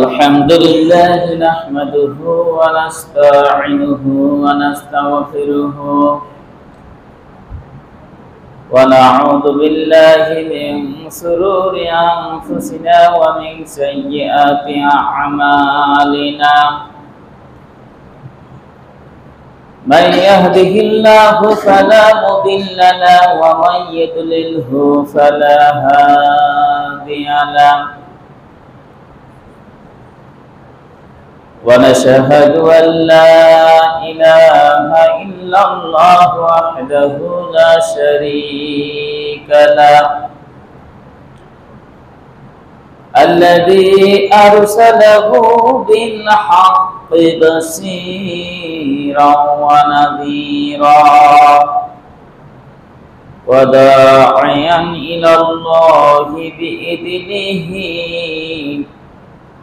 الحمد لله نحمده ونستعينه ونستغفره ونعوذ بالله من شرور أنفسنا ومن سيئات أعمالنا من يهده الله فلا مضل له ومن يضلله فلا هادي له ونشهد أن لا إله إلا الله وحده لا شريك له الذي أرسله بالحق بشيرا ونذيرا وداعيا إلى الله بإذنه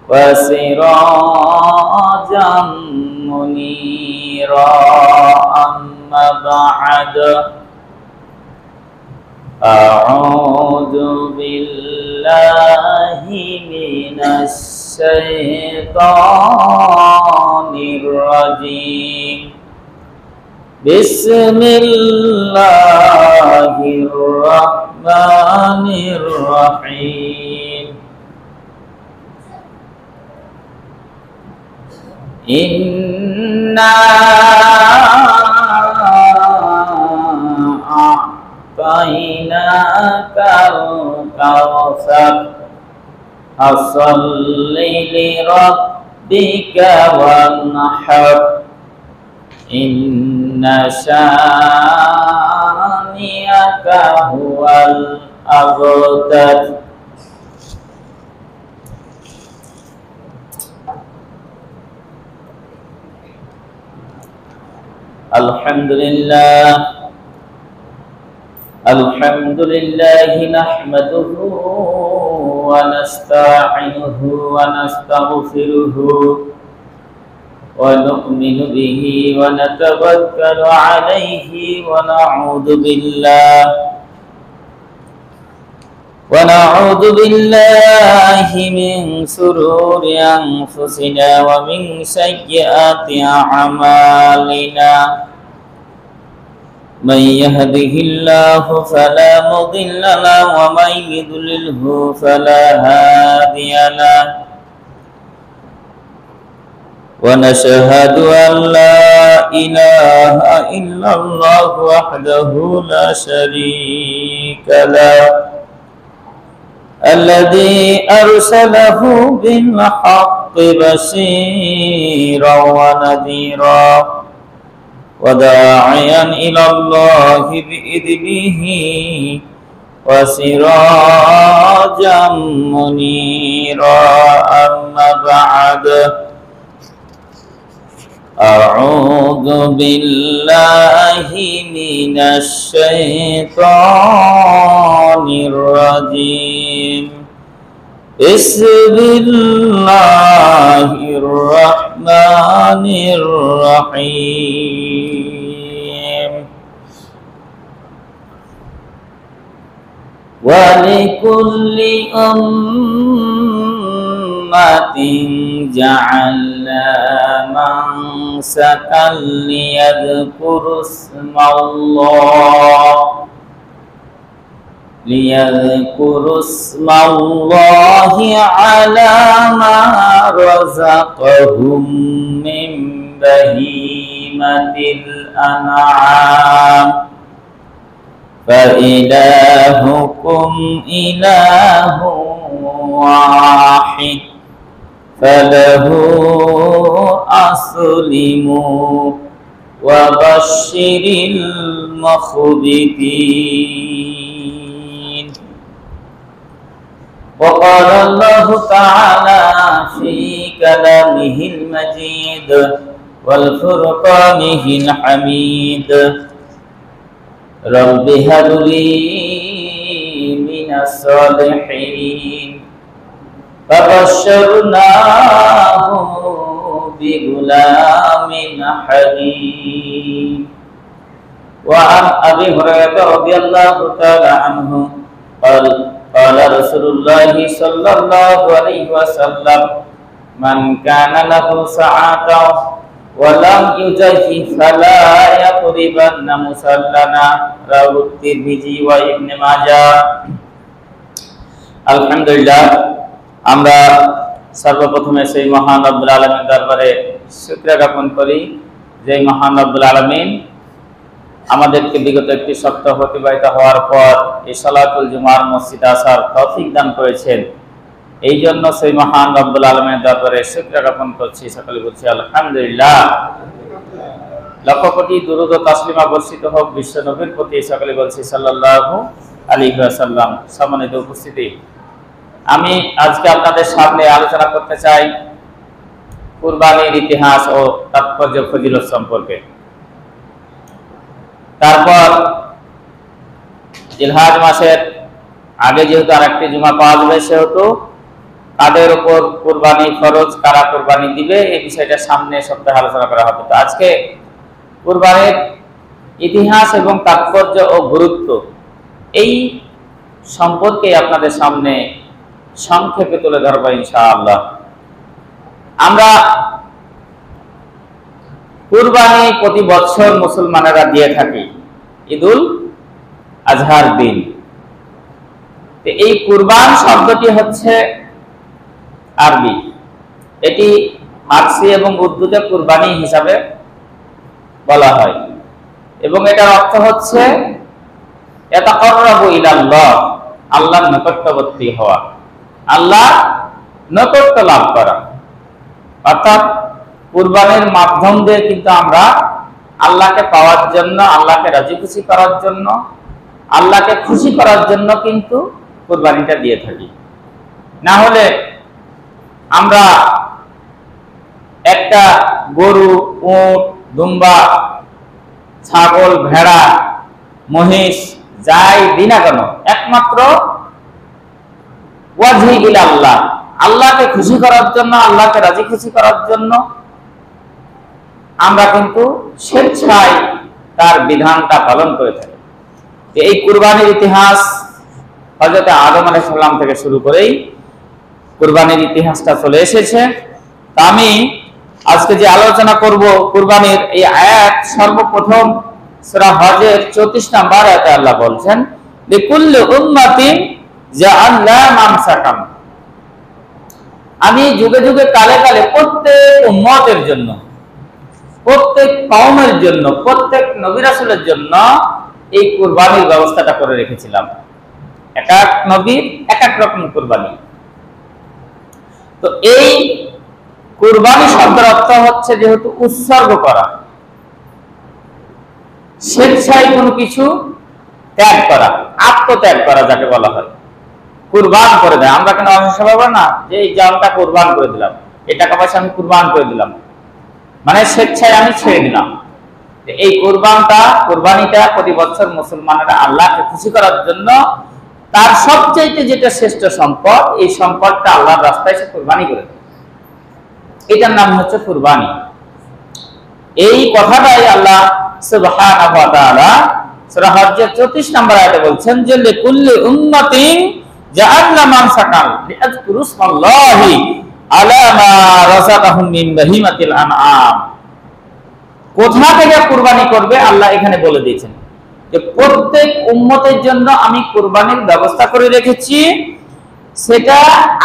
وسراجا منيرا أما بعد أعوذ بالله من الشيطان الرجيم بسم الله الرحمن الرحيم إنا أعطيناك الكوثر فصل لربك وانحر إن شانئك هو الأبتر الحمد لله نحمده ونستعينه ونستغفره ونؤمن به ونتوكل عليه ونعوذ بالله من شرور أنفسنا ومن سيئات أعمالنا من يهده الله فلا مضل له ومن يضلله فلا هادي له ونشهد أن لا إله إلا الله وحده لا شريك له الذي أرسله بالحق بشيرا ونذيرا وداعيا إلى الله بإذنه وسراجا منيرا أما بعد أعوذ بالله من الشيطان الرجيم بسم الله الرحمن الرحيم ولكل أمة جعلنا منسكا ليذكروا اسم الله على ما رزقهم من بهيمة الأنعام فإلهكم إله واحد فله أسلموا وبشر المخبتين وقال الله تعالى في كلامه المجيد والفرقانه الحميد رب هب لي من الصالحين فبشرناه بغلام حليم وعن أبي هريرة رضي الله تعالى عنه قال قال رسول الله صلى الله عليه وسلم মান কানা লাহু সাআতা ওয়া লাম ইউজাহি ফালা ইয়াকরিবান্না মুসাল্লানা, রাওয়াহু তিরমিজি ওয়া ইবনে মাজাহ। আলহামদুলিল্লাহ, আমরা সর্বপ্রথমে সেই মহান রব্বুল আলামিনের দরবারে শুকরিয়া জ্ঞাপন করি যে মহান রব্বুল আলামিন আমাদেরকে বিগত একটি সপ্তাহ অতিবাহিত হওয়ার পর এই সালাতুল জুমার মসজিদে আসার তৌফিক দান করেছেন। এই জন্য সেই মহান রব্বুল আলামিনের দরবারে শুকরিয়া জ্ঞাপন করছি, সকলে বলছি আলহামদুলিল্লাহ। লক্ষ কোটি দুরূদ ও তাসলিমা বর্ষিত হোক বিশ্ব নবীর প্রতি, সকলে বলছি সাল্লাল্লাহু আলাইহি ওয়াসাল্লাম। সম্মানিত উপস্থিতি, আমি আজকে আপনাদের সামনে আলোচনা করতে চাই কুরবানির ইতিহাস ও তাৎপর্য ফজিলত সম্পর্কে। তারপর জিলহজ মাসের আগে যেহেতু আরেকটি জুমা পাওয়া যাবে, সেহেতু তাদের উপর কুরবানি ফরজ, কারা কুরবানি দিবে এই বিষয়টা সামনে সপ্তাহে আলোচনা করা হবে। তো আজকে কুরবানির ইতিহাস এবং তাৎপর্য ও গুরুত্ব এই সম্পর্কে আপনাদের সামনে সংক্ষেপে তুলে ধরবো ইনশাআল্লাহ। আমরা কুরবানি প্রতি বছর মুসলমানেরা দিয়ে থাকি ঈদুল আজহার দিন। এই কুরবান শব্দটি হচ্ছে আরবি, এটি ফার্সি এবং উর্দুতে কুরবানি হিসাবে বলা হয় এবং এটার অর্থ হচ্ছে ইয়াতাকাররাবু ইলাল্লাহ, আল্লাহর নিকটবর্তী হওয়া, আল্লাহ নৈকট্য লাভ করা। অর্থাৎ কুরবানির মাধ্যম দিয়ে কিন্তু আমরা আল্লাহকে পাওয়ার জন্য, আল্লাহকে রাজি খুশি করার জন্য, আল্লাহকে খুশি করার জন্য কিন্তু কুরবানিটা দিয়ে থাকি। না হলে আমরা একটা গরু, উট, দুম্বা, ছাগল, ভেড়া, মহিষ যাই দিই না কেন, একমাত্র ওয়াজহি ইলাল্লাহ, আল্লাহকে খুশি করার জন্য, আল্লাহকে রাজি খুশি করার জন্য আমরা কিন্তু স্বেচ্ছায় তার বিধানটা পালন করে থাকি। এই কুরবানির ইতিহাস হযরত আদম আলাইহিস সালাম থেকে শুরু করেই কুরবানির ইতিহাসটা চলে এসেছে। তা আমি আজকে যে আলোচনা করব কুরবানির এই আয়াত, সর্বপ্রথম সূরা হজের 34 নম্বর আয়াতে আল্লাহ বলছেন, লিকুল্লি উম্মাতিন জাআলনা মানসাকান, আমি যুগে যুগে কালে কালে প্রত্যেক উম্মতের জন্য, প্রত্যেক কওমের জন্য, প্রত্যেক নবী রাসূলের জন্য এই কুরবানির ব্যবস্থাটা করে রেখেছিলাম। এক এক নবীর এক এক রকম কুরবানি। তো এই কুরবানি শব্দের অর্থ হচ্ছে যেহেতু উৎসর্গ করা, স্বেচ্ছায় কোনো কিছু ত্যাগ করা, আত্মত্যাগ করা যাকে বলা হয়, কুরবান করে দেয়। আমরা কেন অসহায় না যে এই জানটা কুরবান করে দিলাম, এই টাকা পয়সা আমি কুরবান করে দিলাম, মানে স্বেচ্ছায় আমি ছেড়ে দিলাম। এই কুরবানিটা প্রতি বছর মুসলমানেরা আল্লাহকে খুশি করার জন্য তার সবচাইতে যেটা শ্রেষ্ঠ সম্পদ, এই সম্পদটা আল্লাহর রাস্তায় সে কুরবানি করে দেয়, এটার নাম হচ্ছে কুরবানি। এই কথাটাই আল্লাহ সুবহানাহু ওয়া তাআলা সূরা হজ্জের 34 নম্বর আয়াতে বলছেন যে লিকুল্লি উম্মাতিন জাআলনা মানসাকান লিয়াযকুরু ইসমাল্লাহি আলা মা রাযাকাহুম মিন বাহিমাতিল আনআম। কোথা থেকে কুরবানি করবে আল্লাহ এখানে বলে দিয়েছেন যে প্রত্যেক উম্মতের জন্য আমি কুরবানির ব্যবস্থা করে রেখেছি, সেটা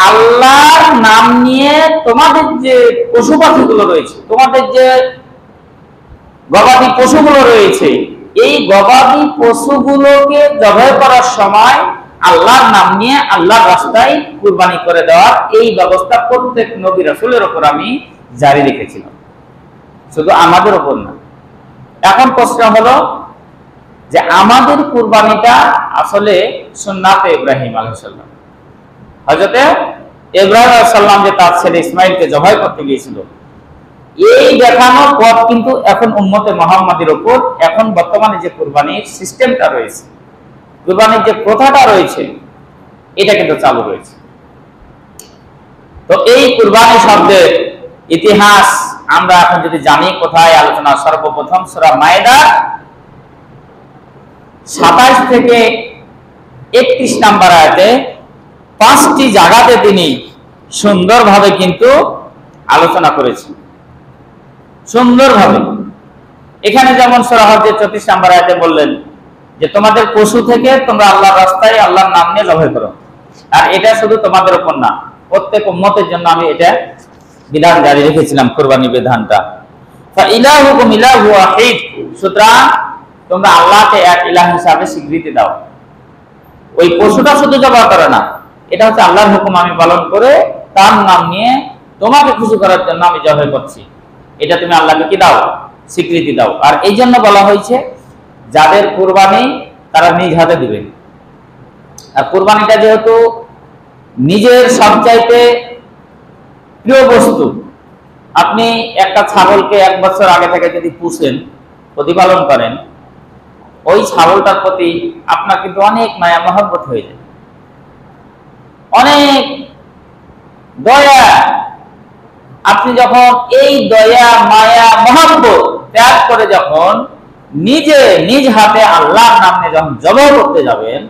আল্লাহর নাম নিয়ে তোমাদের যে পশু পাখিগুলো রয়েছে, তোমাদের যে গবাদি পশুগুলো রয়েছে, এই গবাদি পশুগুলোকে জবাই করার সময় আল্লাহর নাম নিয়ে আল্লাহর রাস্তায় কুরবানি করে দেওয়ার এই ব্যবস্থা প্রত্যেক নবী রাসূলের উপর আমি জারি রেখেছিলাম, শুধু আমাদের উপর না। এখন প্রশ্ন হলো যে আমাদের কুরবানিটা আসলে সুন্নাতে ইব্রাহিম আলাইহিস সালাম, হযরত ইব্রাহিম আলাইহিস সালাম যে তার ছেলে ইসমাঈলকে জবাই করতে গিয়েছিল, এই দেখানো পথ কিন্তু এখন উম্মতে মুহাম্মাদের উপর, এখন বর্তমানে যে কুরবানির সিস্টেমটা রয়েছে, কুরবানির যে প্রথাটা রয়েছে, এটা কিন্তু চালু রয়েছে। তো এই কুরবানি শব্দের ইতিহাস আমরা এখন যদি জানি, কোথায় আলোচনা, সর্বপ্রথম সূরা মায়েদা 27 থেকে 31 নম্বর আয়াতে 5টি জায়গাতে তিনি সুন্দরভাবে কিন্তু আলোচনা করেছি সুন্দরভাবে। এখানে যেমন সূরা হজের 34 নম্বর আয়াতে বললেন যে তোমাদের পশু থেকে তোমরা আল্লাহর রাস্তায় আল্লাহর নাম নিয়ে জবাই করো। আর এটা শুধু তোমাদের উপর না, প্রত্যেক উম্মতের জন্য আমি এটা বিধান জারি রেখেছিলাম, কুরবানি বিধানটা। ফাইলাহুকুম ইলাহু ওয়াহিদ, সুতরাং তোমরা আল্লাহকে এক ইলাহ হিসাবে স্বীকৃতি দাও। ওই পশুটা শুধু জবাই করে না, এটা হচ্ছে আল্লাহর হুকুম আমি পালন করে তার নাম নিয়ে তোমাকে খুশি করার জন্য আমি জবাই করছি, এটা তুমি আল্লাহকে কি দাও? স্বীকৃতি দাও। আর এই জন্য বলা হয়েছে যাদের কুরবানি তারা নিজ হাতে দিবে। আর কুরবানিটা যেহেতু নিজের সবচাইতে প্রিয় বস্তু, আপনি একটা ছাগলকে 1 বছর আগে থেকে যদি পুষেন, প্রতিপালন করেন, ওই ছাগলটার প্রতি আপনার কিন্তু অনেক মায়া মহব্বত হয়ে যায়, অনেক দয়া। আপনি যখন এই দয়া মায়া মহব্বত ত্যাগ করে যখন নিজে নিজ হাতে আল্লাহর নামে যখন জবাই করতে যাবেন,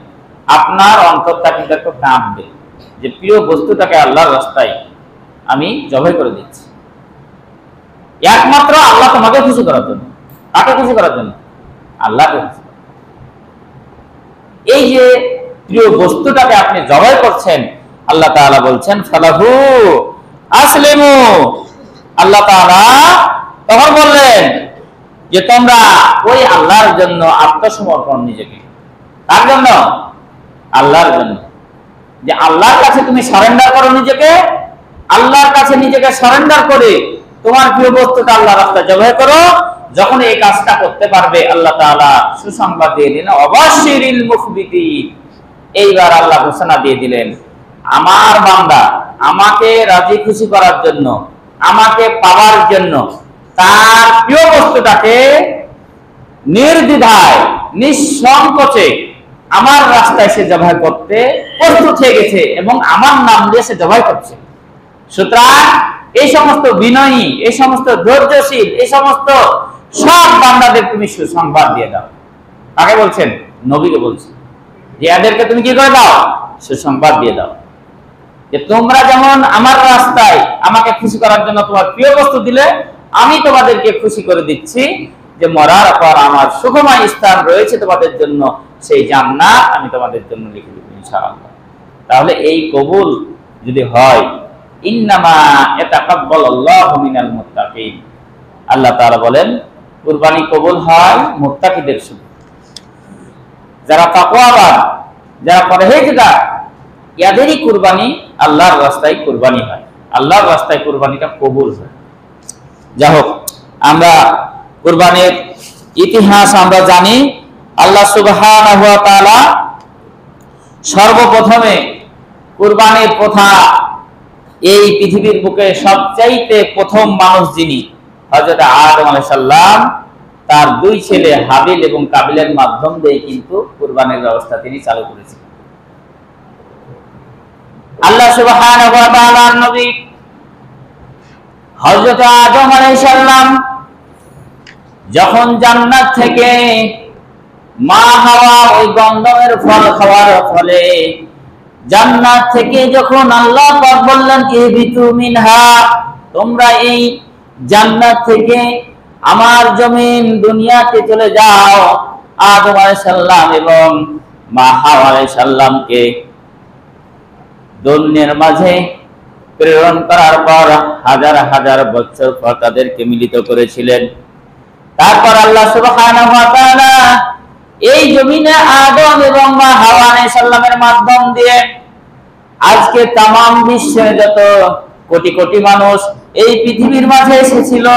আপনার অন্তরটা কিন্তু একটু কাঁপবে যে প্রিয় বস্তুটাকে আল্লাহর রাস্তায় আমি জবাই করে দিচ্ছি, একমাত্র আল্লাহ তোমাকে খুশি করার জন্য। কাকে খুশি করার জন্য? আল্লাহকে খুশি। এই যে প্রিয় বস্তুটাকে আপনি জবাই করছেন, আল্লাহ তাআলা বলছেন ফালাহু আসলিমু। আল্লাহ তাআলা তখন বললেন যে তোমরা ওই আল্লাহর জন্য আত্মসমর্পণ, নিজেকে তার জন্য, আল্লাহর জন্য, যে আল্লাহর কাছে তুমি সারেন্ডার করো নিজেকে, আল্লাহর কাছে নিজেকে সারেন্ডার করে তোমার প্রিয় বস্তুটা আল্লাহর রাস্তায় জবাই করো। যখন এই কাজটা করতে পারবে, আল্লাহ তাআলা সুসংবাদ দিয়ে দিলেন অবাশশিরিল মুখবিতিন। এইবার আল্লাহ ঘোষণা দিয়ে দিলেন আমার বান্দা আমাকে রাজি খুশি করার জন্য, আমাকে পাওয়ার জন্য তার প্রিয় বস্তুটাকে নির্দ্বিধায় নিঃসংকোচে আমার রাস্তায় সে জবাই করতে প্রস্তুত হয়ে গেছে এবং আমার নাম দিয়ে সে জবাই করছে। সুতরাং এই সমস্ত বিনয়ী, এই সমস্ত ধৈর্যশীল, এই সমস্ত সব বান্দাদের তুমি সুসংবাদ দিয়ে দাও। কাকে বলছেন? নবীকে বলছেন যে এদেরকে তুমি কি করে দাও? সুসংবাদ দিয়ে দাও যে তোমরা যেমন আমার রাস্তায় আমাকে খুশি করার জন্য তোমার প্রিয় বস্তু দিলে, আমি তোমাদেরকে খুশি করে দিচ্ছি যে মরার পর আমার সুখময় স্থান রয়েছে তোমাদের জন্য, সেই জান্নাত আমি তোমাদের জন্য লিখে দেব ইনশাআল্লাহ। তাহলে এই কবুল যদি হয়, ইন্নামা ইয়াতাকাব্বালুল্লাহু মিনাল মুত্তাকিন, আল্লাহ তাআলা বলেন কুরবানি কবুল হয় মুত্তাকিদের শুধু, যারা তাকওয়াবান, যারা পরহেজগার, এদেরই কুরবানি আল্লাহর রাস্তায় কুরবানি হয়, আল্লাহর রাস্তায় কুরবানিটা কবুল হয়। যাই হোক, আমরা কুরবানির ইতিহাস আমরা জানি। আল্লাহ সুবহানাহু ওয়া তাআলা সর্বপ্রথমে কুরবানির প্রথা এই পৃথিবীর বুকে সবচাইতে প্রথম মানুষ যিনি, হযরত আদম আলাইহিস সালাম, তার 2 ছেলে হাবিল এবং কাবিলের মাধ্যম দিয়ে কিন্তু কুরবানির ব্যবস্থা তিনি চালু করেছেন। আল্লাহ সুবহানাহু ওয়া তাআলার নবী হযরত আদম আলাইহিস সালাম যখন জান্নাত থেকে মা হাওয়া ওই গন্ধমের ফল খাওয়ার ফলে জান্নাত থেকে যখন আল্লাহ পাক বললেন ইহবিতু মিনহা, তোমরা এই জান্নাত থেকে আমার জমিন দুনিয়াতে চলে যাও, আদম আলাইহিস সালাম এবং মা হাওয়া আলাইহিস সালামকে দুনিয়ার মাঝে প্রেরণ করার পর হাজার হাজার বছর পর তাদেরকে মিলিত করেছিলেন। তারপর আল্লাহ সুবহানাহু ওয়া তাআলা এই জমিনে আদম এবং মা হাওয়া আলাইহিস সালামের মাধ্যম দিয়ে আজকে তামাম বিশ্বে যত কোটি কোটি মানুষ এই পৃথিবীর মাঝে এসেছিল,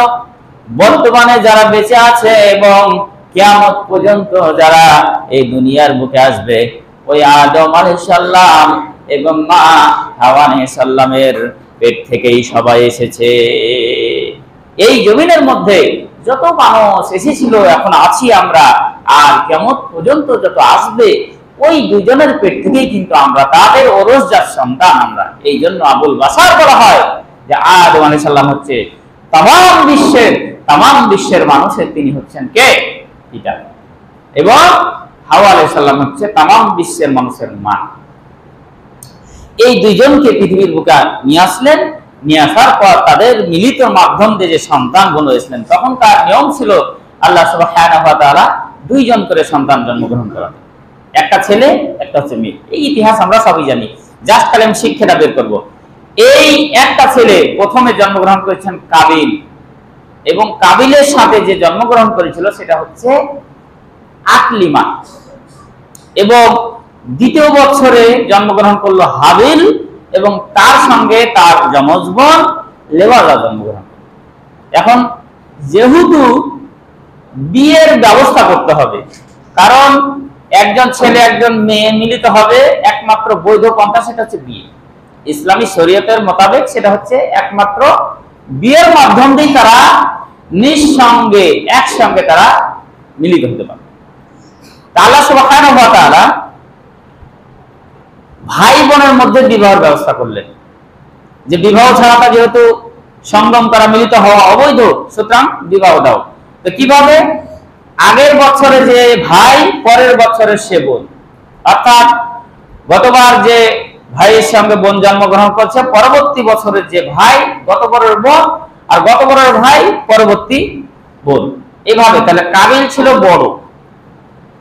বর্তমানে যারা বেঁচে আছে এবং কিয়ামত পর্যন্ত যারা এই দুনিয়ার বুকে আসবে, ওই আদম আলাইহিস সালাম এবং মা হাওয়া আলাইহিস সালামের পেট থেকেই সবাই এসেছে। এই জমিনের মধ্যে যত মানুষ এসেছিল, এখন আছি আমরা, আর কিয়ামত পর্যন্ত যত আসবে, ওই দুজনের পেট থেকেই কিন্তু আমরা, তাদের ওরসজাত সন্তান আমরা। এই জন্য আবুল বাশার বলা হয় যে আদম আলাইহিস সালাম হচ্ছে তামাম বিশ্বের মানুষের তিনি হচ্ছেন কে? পিতা, এবং হাওয়া আলাইহিস সালাম হচ্ছে তামাম বিশ্বের মানুষের মা। এই দুইজনকে পৃথিবীর বুকে নিয়ে আসলেন, নিয়ে আসার পর তাদের মিলিত মাধ্যম দিয়ে যে সন্তানগুলো এসেছিলেন, তখনকার নিয়ম ছিল আল্লাহ সুবহানাহু ওয়া তাআলা দুইজন করে সন্তান জন্মগ্রহণ করাতেন, একটা ছেলে একটা হচ্ছে মেয়ে। এই ইতিহাস আমরা সবই জানি, জাস্ট খালি আমি শিক্ষাটা বের করবো। এই একটা ছেলে প্রথমে জন্মগ্রহণ করেছেন কাবিল, এবং কাবিলের সাথে যে জন্মগ্রহণ করেছিল সেটা হচ্ছে আকলিমা, এবং দ্বিতীয় বছরে জন্মগ্রহণ করলো হাবিল, এবং তার সঙ্গে তার যমজ বোন লেওয়াজা জন্মগ্রহণ। এখন যেহেতু বিয়ের ব্যবস্থা করতে হবে, কারণ একজন ছেলে একজন মেয়ে মিলিত হবে, একমাত্র বৈধ পন্থা সেটা হচ্ছে বিয়ে। ইসলামী শরীয়তের মোতাবেক সেটা হচ্ছে একমাত্র বিয়ের মাধ্যম দিয়ে তারা নিঃসঙ্গে একসঙ্গে তারা মিলিত হতে পারে। আল্লাহ সুবহানাহু ওয়া তাআলা ভাই বোনের মধ্যে বিবাহের ব্যবস্থা করলেন, যে বিবাহ ছাড়াটা যেহেতু সঙ্গম করা মিলিত হওয়া অবৈধ, সুতরাং বিবাহ দাও। তো কিভাবে? আগের বছরে যে ভাই পরের বছরের সে বোন, অর্থাৎ গতবার যে ভাইয়ের সঙ্গে বোন জন্মগ্রহণ করছে, পরবর্তী বছরের যে ভাই গত বছরের বোন, আর গত বছরের ভাই পরবর্তী বোন, এভাবে। তাহলে কাবিল ছিল বড়,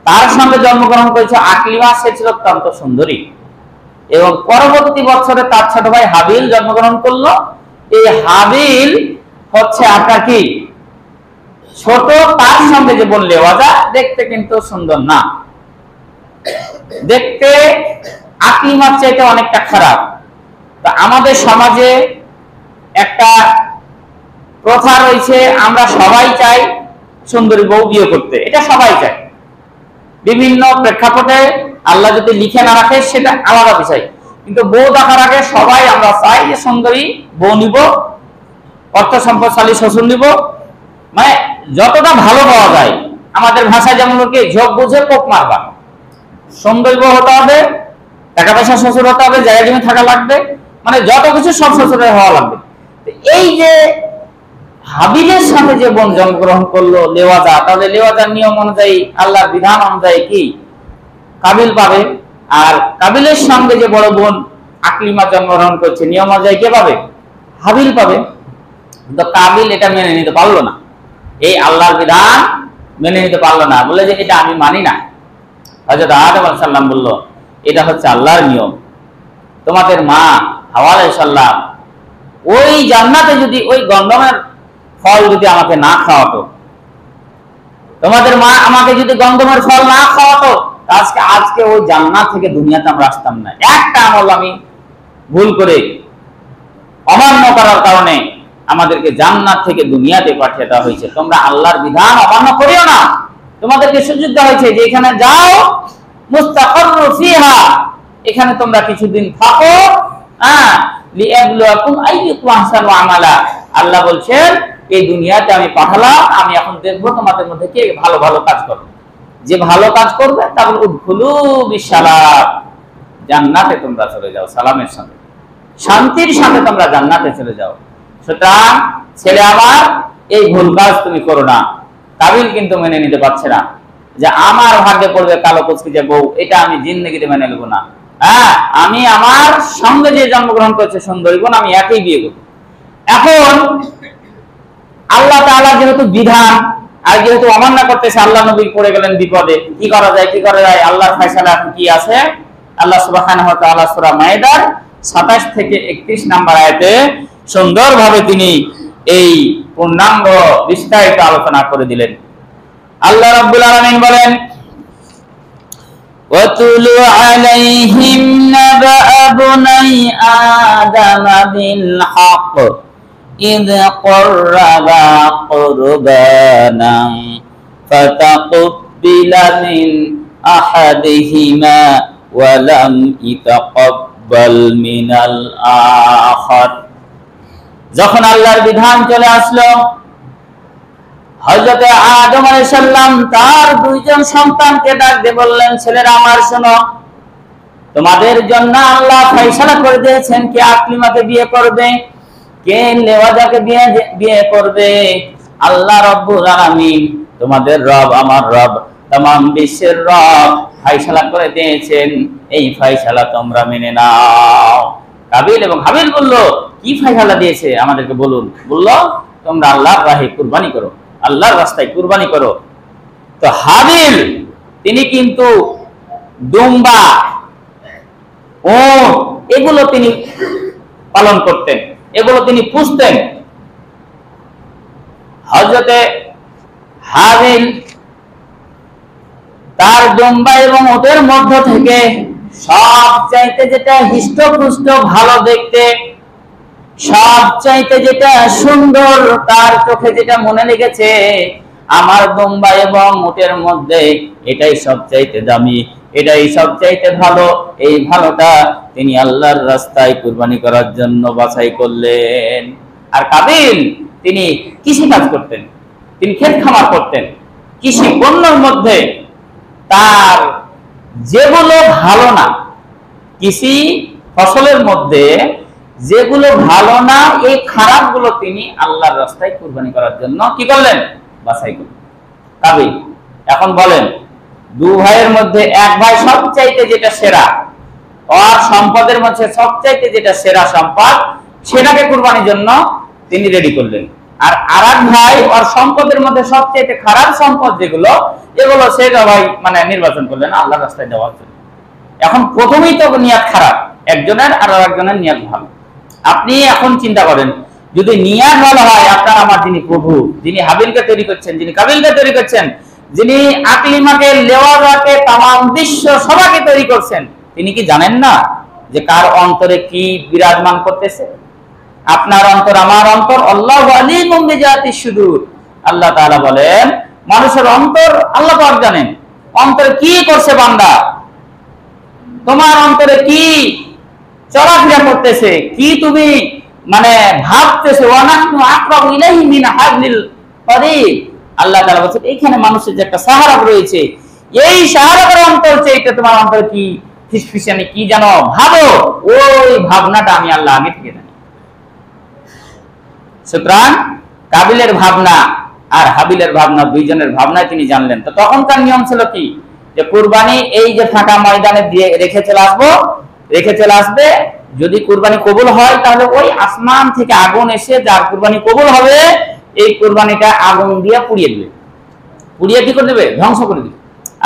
তার সঙ্গে জন্মগ্রহণ করেছে আকলিমা, সে ছিল অত্যন্ত সুন্দরী, এবং পরবর্তী বছরে তার ছোট ভাই হাবিল জন্মগ্রহণ করলো। এই হাবিল হচ্ছে আপনার কি ছোট, তার সঙ্গে যে বোন লেওয়াজা, দেখতে কিন্তু সুন্দর না, দেখতে আকলিমার চাইতে অনেকটা খারাপ। তো আমাদের সমাজে একটা প্রথা রয়েছে, আমরা সবাই চাই সুন্দরী বউ বিয়ে করতে, এটা সবাই চায়। বিভিন্ন প্রেক্ষাপটে আল্লাহ যদি লিখে না রাখে সেটা আলাদা বিষয়, কিন্তু বউ দেখার আগে সবাই আমরা চাই যে সুন্দরী বউ নিব, অর্থ সম্পদশালী শ্বশুর নিব, মানে যতটা ভালো পাওয়া যায়। আমাদের ভাষায় যেমন কি ঝোঁক বুঝে কোপ মারবা, সুন্দরী বউ হতে হবে, টাকা পয়সা শ্বশুর হতে হবে, জায়গা জমি থাকা লাগবে, মানে যত কিছু সব শ্বশুরের হওয়া লাগবে। এই যে হাবিলের সাথে যে বোন জন্মগ্রহণ করলো লেওয়াজা, তাহলে লেওয়াজার নিয়ম অনুযায়ী, আল্লাহর বিধান অনুযায়ী কি কাবিল পাবে, আর কাবিলের সঙ্গে যে বড় বোন আকলিমা জন্মগ্রহণ করছে, নিয়ম অনুযায়ী কে পাবে? হাবিল পাবে। কিন্তু কাবিল এটা মেনে নিতে পারলো না, এই আল্লাহর বিধান মেনে নিতে পারলো না, বলে যে এটা আমি মানি না। হযরত আদম আলাইহিস সালাম বলল, এটা হচ্ছে আল্লাহর নিয়ম। তোমাদের মা হাওয়া আলাইহিস সালাম ওই জান্নাতে যদি ওই গন্ধমের ফল যদি আমাকে না খাওয়াতো, তোমাদের মা আমাকে যদি গন্ধমের ফল না খাওয়াতো, আজকে ওই জান্নাত থেকে দুনিয়াতে আমরা আসতাম না। একটা আমল আমি ভুল করে অমান্য করার কারণে আমাদেরকে জান্নাত থেকে দুনিয়াতে পাঠিয়ে দেওয়া হয়েছে। তোমরা আল্লাহর বিধান অমান্য করিও না, তোমাদেরকে সুযোগ দেওয়া হয়েছে যে এখানে যাও, মুস্তাকাররু ফিহা, এখানে তোমরা কিছুদিন থাকো, লিয়াবলুয়াকুম আইয়ুকুম আহসানু আমালা। আল্লাহ বলছেন এই দুনিয়াতে আমি পাঠালাম, আমি এখন দেখবো তোমাদের মধ্যে কে ভালো ভালো কাজ করবে। যে ভালো কাজ করবে তাহলে উদখুলু বিসালাম, জান্নাতে তোমরা চলে যাও, সালামের সাথে, শান্তির সাথে তোমরা জান্নাতে চলে যাও। সুতরাং ছেলে আমার, এই ভুল কাজ তুমি করো না। কাবিল কিন্তু মেনে নিতে পারছে না যে আমার ভাগ্যে পড়বে কালো কুচকি যে বউ, এটা আমি জিন্দেগিতে মেনে নেব না। আমি আমার সঙ্গে যে জন্মগ্রহণ করছে সুন্দরী বোন, আমি একই বিয়ে করব। এখন আল্লাহ তাআলা যেহেতু বিধান, আর যেহেতু অমান্য করতেছে, আল্লাহ নবী পড়ে গেলেন বিপদে। কি করা যায়, কি করা যায়? আল্লাহর ফয়সালা কি আছে? আল্লাহ সুবহানাহু ওয়া তাআলা সূরা মায়েদার 27 থেকে 31 নম্বর আয়াতে সুন্দরভাবে তিনি এই পূর্ণাঙ্গ বিস্তারিত আলোচনা করে দিলেন। আল্লাহ রাব্বুল আলামিন বলেন, ওয়াতুলু আলাইহিম নাবা'a বুনাই আদম বিল হক إذ قربا قربانا فتقبل من أحدهما ولم يتقبل من الآخر। যখন আল্লাহর বিধান চলে আসলো, হযরত আদম আলাইহিস সালাম তার দুইজন সন্তানকে ডাক দিয়ে বললেন, ছেলেরা আমার শোনো, তোমাদের জন্য আল্লাহ ফয়সালা করে দিয়েছেন কে আকলিমাকে বিয়ে করবে, কে লেওয়াজাকে বিয়ে করবে। আল্লাহ রাব্বুল আলামিন, তোমাদের রব, আমার রব, तमाम বিশ্বের রব ফয়সালা করে দিয়েছেন, এই ফয়সালা তোমরা মেনে নাও। কাবিল এবং হাবিল বলল, কি ফায়সালা দিয়েছে আমাদেরকে বলুন। বলল তোমরা আল্লাহর রাহে কুরবানি করো, আল্লাহর রাস্তায় কুরবানি করো। তো হাবিল তিনি কিন্তু দুম্বা, উট এগুলো তিনি পালন করতেন, এগুলো তিনি পুষতেন। হযরতে হাবিল তার দুম্বা এবং উটের মধ্য থেকে সবচাইতে যেটা হৃষ্টপুষ্ট ভালো দেখতে, সবচাইতে যেটা সুন্দর তার চোখে যেটা মনে লেগেছে, আমার দুম্বা এবং উটের মধ্যে এটাই সবচাইতে দামি, এটাই সবচাইতে ভালো, এই ভালোটা তিনি আল্লাহর রাস্তায় কুরবানি করার জন্য বাছাই করলেন। আর কাবিল তিনি কৃষি কাজ করতেন, তিনি ক্ষেত খামার করতেন। কৃষি পণ্যের মধ্যে তার যেগুলো ভালো না, কৃষি ফসলের মধ্যে যেগুলো ভালো না, এই খারাপগুলো তিনি আল্লাহর রাস্তায় কুরবানি করার জন্য কি করলেন? বাছাই করলেন কাবিল। এখন বলেন, দু ভাইয়ের মধ্যে এক ভাই সবচাইতে যেটা সেরা, আর সম্পদের মধ্যে সবচাইতে যেটা সেরা সম্পদ, সেটাকে কুরবানির জন্য তিনি রেডি করলেন। আর আরেক ভাই ওর সম্পদের মধ্যে সবচাইতে খারাপ সম্পদ যেগুলো, এগুলো সেটা ভাই মানে নির্বাচন করলেন আল্লাহর রাস্তায় দেওয়ার জন্য। এখন প্রথমেই তো নিয়াত খারাপ একজনের, আর আরেকজনের নিয়াত ভালো। আপনি এখন চিন্তা করেন, যদি নিয়াত ভালো হয়, আপনার আমার যিনি প্রভু, যিনি হাবিলকে তৈরি করছেন, যিনি কাবিলকে তৈরি করছেন, যিনি আকলিমাকে, লেওয়াজাকে, তামাম বিশ্ব সবাইকে তৈরি করছেন, তিনি কি জানেন না যে কার অন্তরে কি বিরাজমান করতেছে? আপনার অন্তর, আমার অন্তর, আল্লাহু আলিমুম বিজাতিস সুদূর। আল্লাহ তাআলা বলেন, মানুষের অন্তর আল্লাহ পাক জানেন, অন্তরে কি করছে বান্দা, তোমার অন্তরে কি চলাফেরা করতেছে, কি তুমি মানে ভাবতেছো। ওয়ানাহনু আকরাবু ইলাইহি মিন হাবলিল ওয়ারিদ। আল্লাহ তাআলা বলেন, এইখানে মানুষের যে একটা সাহারা রয়েছে, এই সাহারার অন্তর চাইতে তোমার অন্তরে কি ফিসফিসানি কি জানো ভাবো, ওই ভাবনাটা আমি আল্লাহ আগে থেকে জানি। সুতরাং কাবিলের ভাবনা আর হাবিলের ভাবনা, দুইজনের ভাবনায় তিনি জানলেন। তো তখনকার নিয়ম ছিল কি, যে কুরবানি এই যে ফাঁকা ময়দানে দিয়ে রেখে চলে আসবে, যদি কুরবানি কবুল হয় তাহলে ওই আসমান থেকে আগুন এসে যার কুরবানি কবুল হবে, এই কুরবানিটা আগুন দিয়ে পুড়িয়ে দেবে, পুড়িয়ে কি করে দেবে? ধ্বংস করে দেবে।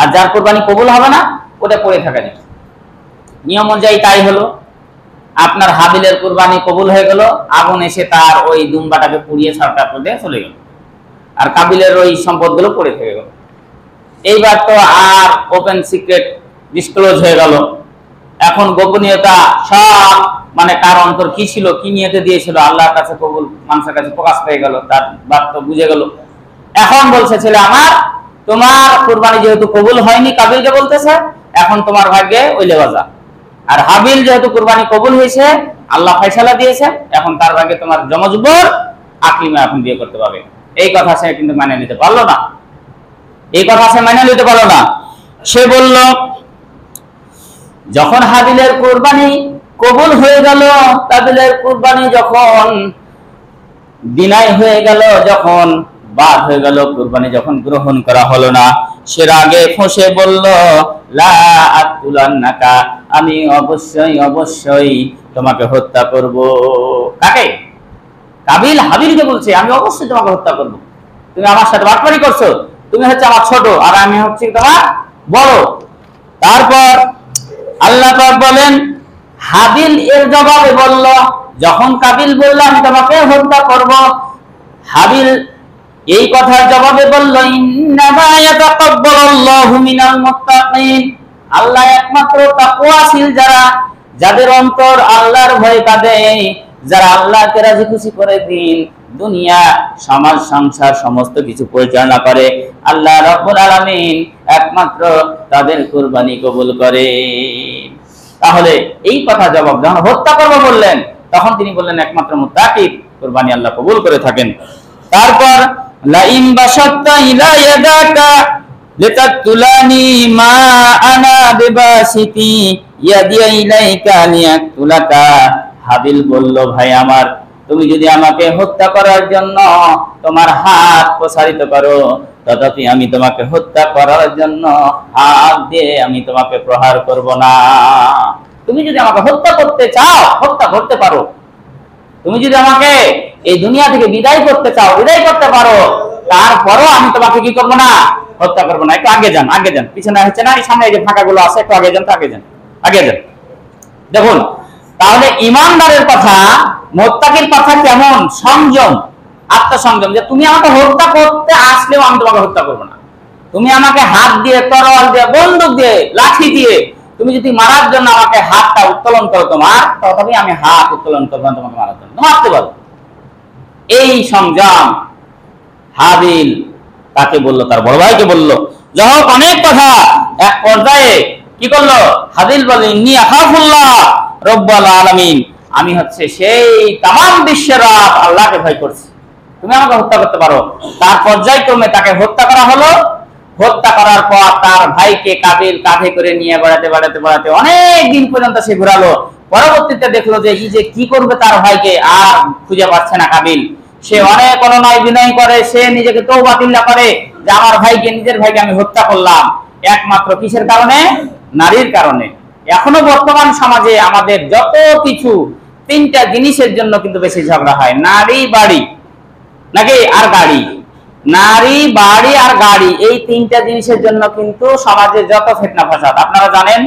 আর যার কুরবানি কবুল হবে না, ওটা পড়ে থাকা যাবে। নিয়ম অনুযায়ী তাই হলো। আপনার হাবিলের কুরবানি কবুল হয়ে গেল, আগুন এসে তার ওই দুম্বাটাকে পুড়িয়ে ছাড়টা করে চলে গেল, আর কাবিলের ওই সম্পদগুলো পড়ে থেকে গেল। এইবার তো আর ওপেন সিক্রেট ডিসক্লোজ হয়ে গেল। এখন গোপনীয়তা সব মানে কার অন্তর কি ছিল, কি নিয়তে দিয়েছিল, আল্লাহর কাছে কবুল, মানুষের কাছে প্রকাশ পেয়ে গেল, তার বাপ তো বুঝে গেল। এখন বলছে, ছেলে আমার, তোমার কুরবানি যেহেতু কবুল হয়নি, কাবিলকে বলতেছে, এখন তোমার ভাগ্যে ওই লেওয়াজা। আর হাবিল যেহেতু কুরবানি কবুল হয়েছে, আল্লাহ ফয়সালা দিয়েছে, এখন তার ভাগ্যে তোমার জমজবর আকলিমা এখন বিয়ে করতে পারবে। এই কথা সে কিন্তু মানে নিতে পারলো না, এই কথা সে মানে নিতে পারলো না। সে বলল, যখন হাবিলের কুরবানি কবুল হয়ে গেল, কাবিলের কুরবানি যখন বিনায় হয়ে গেল, যখন বাদ হয়ে গেল, কুরবানি যখন গ্রহণ করা হলো না, সে রাগে ফসে বলল, লা আতুলান্নাকা, আমি অবশ্যই তোমাকে হত্যা করব। কাকে? কাবিল হাবিলকে বলছে, আমি অবশ্যই তোমাকে হত্যা করব। তুমি আমার সাথে বাটপারি করছো, তুমি হচ্ছে আমার ছোট আর আমি হচ্ছি তোমার বড়। তারপর আল্লাহ পাক বলেন, হাবিল এর জবাবে বলল, যখন কাবিল বলল আমি তোমাকে হত্যা করব, হাবিল এই কথার জবাবে বলল, ইন্নামা ইয়াতাকাব্বালুল্লাহু মিনাল মুত্তাকিন, আল্লাহ একমাত্র তাকওয়াশীল যারা, যাদের অন্তর আল্লাহর ভয় কাঁদে, যারা আল্লাহকে রাজি খুশি করে দিন দুনিয়া সমাজ সংসার সমস্ত কিছু পরিচালনা করে, আল্লাহ রাব্বুল আলামিন একমাত্র তাদের কুরবানি কবুল করে। তাহলে এই কথা জবাব যখন হত্যা করব বললেন, তখন তিনি বললেন একমাত্র মুত্তাকি কুরবানি আল্লাহ কবুল করে থাকেন। তারপর লাইন বাসাত্তা ইলা ইয়াদাকা লিতাতুলানি মা আনা বিবাসিতি ইয়াদি ইলাইকা লিয়াতুলাকা, হাবিল বলল, ভাই আমার, তুমি যদি আমাকে হত্যা করার জন্য তোমার হাত প্রসারিত করো, তথাপি আমি তোমাকে হত্যা করার জন্য হাত দিয়ে আমি তোমাকে প্রহার করব না। তুমি যদি আমাকে হত্যা করতে চাও, হত্যা করতে পারো, তুমি যদি আমাকে এই দুনিয়া থেকে বিদায় করতে চাও, বিদায় করতে পারো, তারপরও আমি তোমাকে কি করবো না, হত্যা করবো না। একটু আগে যান, আগে যান, পিছনে হচ্ছে না, এই সামনে এই যে ফাঁকাগুলো আছে, একটু আগে যান, তো আগে যান, আগে যান। দেখুন তাহলে ইমানদারের কথা, মুত্তাকির কথা কেমন, সংযম, আত্মসংযম, যে তুমি আমাকে হত্যা করতে আসলেও আমি তোমাকে হত্যা করবো না। তুমি আমাকে হাত দিয়ে, তরোয়াল দিয়ে, বন্দুক দিয়ে, লাঠি দিয়ে তুমি যদি মারার জন্য আমাকে হাতটা উত্তোলন করো তোমার, তথাপি আমি হাত উত্তোলন করবো না তোমাকে মারার জন্য, মারতে পারো। এই সংযম হাবিল তাকে বললো, তার বড় ভাইকে বললো। যাই হোক, অনেক কথা, এক পর্যায়ে কি করলো, হাবিল বলে ইন্নী আখাফুল্লাহ রব্বুল আলামিন, আমি হচ্ছে সেই তামাম বিশ্বের রব আল্লাহকে ভয় করছি, তুমি আমাকে হত্যা করতে পারো। তার পর্যায়ক্রমে তাকে হত্যা করা হলো। হত্যা করার পর তার ভাইকে কাবিল কাঁধে করে নিয়ে বেড়াতে অনেক দিন পর্যন্ত সে ঘোরালো। পরবর্তীতে দেখলো যে এই যে কি করবে, তার ভাইকে আর খুঁজে পাচ্ছে না কাবিল। সে অনেক অনুনয় বিনয় করে, সে নিজেকে তওবা তিল্লা করে যে আমার ভাইকে, নিজের ভাইকে আমি হত্যা করলাম একমাত্র কিসের কারণে, নারীর কারণে। এখনো বর্তমান সমাজে আমাদের যত কিছু, তিনটা জিনিসের জন্য কিন্তু বেশি ঝগড়া হয়, নারী, বাড়ি, নাকি আর গাড়ি। নারী, বাড়ি আর গাড়ি, এই তিনটা জিনিসের জন্য কিন্তু সমাজে যত ফিতনা ফাসাদ। আপনারা জানেন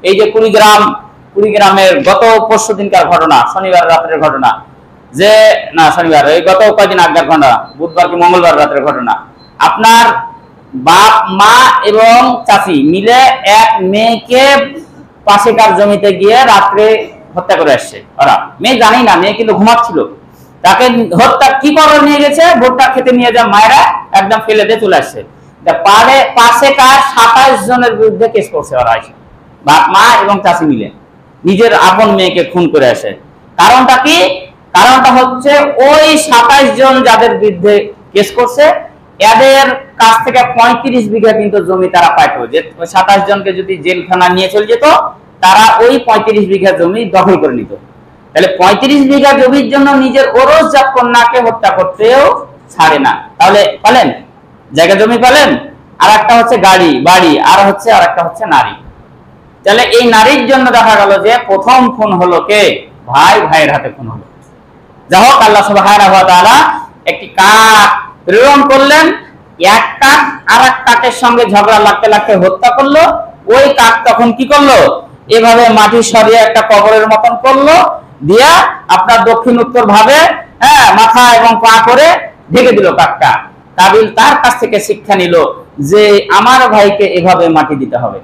এই যে কুড়িগ্রামের গত পরশু দিনকার ঘটনা, শনিবার রাতের ঘটনা, যে না শনিবার, এই গত কয়েকদিন আগের ঘটনা, বুধবার কি মঙ্গলবার রাতের ঘটনা। আপনার বাপ, মা এবং চাচি মিলে এক মেয়েকে পাশেকার জমিতে গিয়ে রাত্রে হত্যা করে আসছে। ওরা মেয়ে জানি না, মেয়ে কিন্তু ঘুমাচ্ছিল, তাকে হত্যা কি করে নিয়ে গেছে, ভুট্টা খেতে নিয়ে যা মায়েরা একদম ফেলে দিয়ে চলে আসছে। পাশে কার 27 জনের বিরুদ্ধে কেস করছে ওরা, বাপ, মা এবং চাচি মিলে নিজের আপন মেয়েকে খুন করে আসে। কারণটা কি? কারণটা হচ্ছে ওই 27 জন যাদের বিরুদ্ধে কেস করছে, এদের কাছ থেকে 35 বিঘা কিন্তু জমি তারা পাইতো। যে 27 জনকে যদি জেলখানা নিয়ে চলে যেত, তারা ওই 35 বিঘা জমি দখল করে নিত। তাহলে 35 বিঘা জমির জন্য নিজের ওরসজাত কন্যাকে হত্যা করতেও ছাড়ে না। তাহলে পালেন জায়গা জমি পালেন, আর একটা হচ্ছে গাড়ি, বাড়ি, আর একটা হচ্ছে নারী। তাহলে এই নারীর জন্য দেখা গেল যে প্রথম খুন হলো কে, ভাই, ভাইয়ের হাতে খুন হলো। যাই হোক, আল্লাহ সুবহানাহু ওয়া তাআলা একটি কাক প্রেরণ করলেন, এক কাক আর এক কাকের সঙ্গে ঝগড়া লাগতে লাগতে হত্যা করলো। ওই কাক তখন কি করলো, এভাবে মাটি সরিয়ে একটা কবরের মতন করলো, দিয়া আপনার দক্ষিণ উত্তর ভাবে মাথা এবং পা করে ঢেকে দিল কাকটা। কাবিল তার কাছ থেকে শিক্ষা নিল যে আমার ভাইকে এভাবে মাটি দিতে হবে।